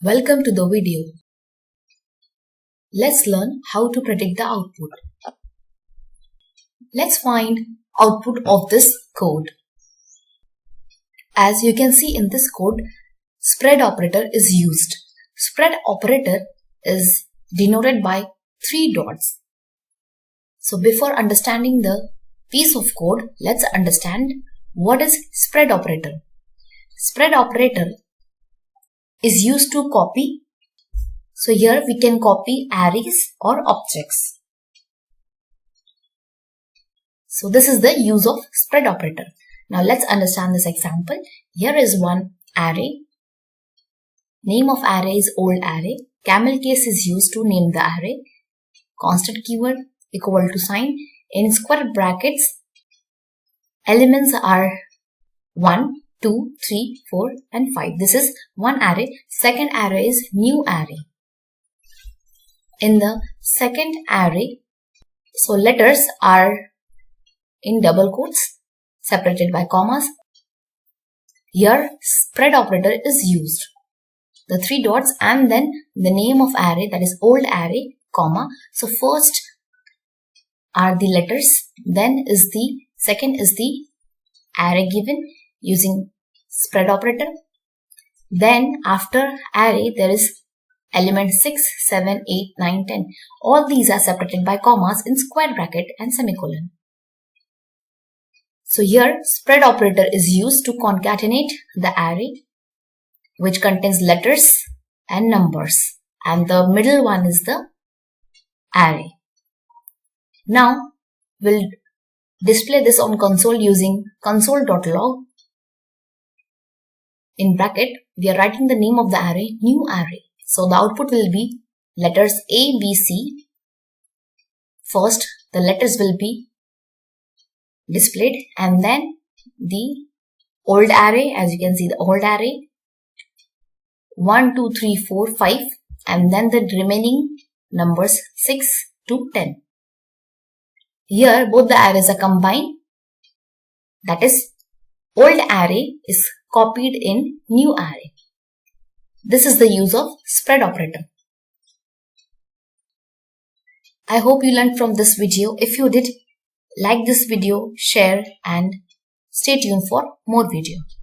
Welcome to the video. Let's learn how to predict the output. Let's find output of this code. As you can see in this code, spread operator is used. Spread operator is denoted by 3 dots. So before understanding the piece of code, let's understand what is spread operator. Spread operator is used to copy. So here we can copy arrays or objects. So this is the use of spread operator. Now let's understand this example. Here is one array. Name of array is old array. Camel case is used to name the array. Constant keyword equal to sign. In square brackets, elements are 1, 2, 3, 4 and 5. This is one array. Second array is new array. In the second array, so letters are in double quotes separated by commas. Here spread operator is used. The 3 dots and then the name of array, that is old array, comma. So first are the letters, then is the second is the array given using spread operator. Then after array there is element 6, 7, 8, 9, 10. All these are separated by commas in square bracket and semicolon. So here spread operator is used to concatenate the array which contains letters and numbers, and the middle one is the array. Now we'll display this on console using console.log. In bracket, we are writing the name of the array, new array. So the output will be letters A, B, C. First, the letters will be displayed and then the old array, as you can see the old array, 1, 2, 3, 4, 5 and then the remaining numbers 6 to 10. Here both the arrays are combined, that is old array is copied in new array. This is the use of spread operator. I hope you learned from this video. If you did, like this video, share and stay tuned for more videos.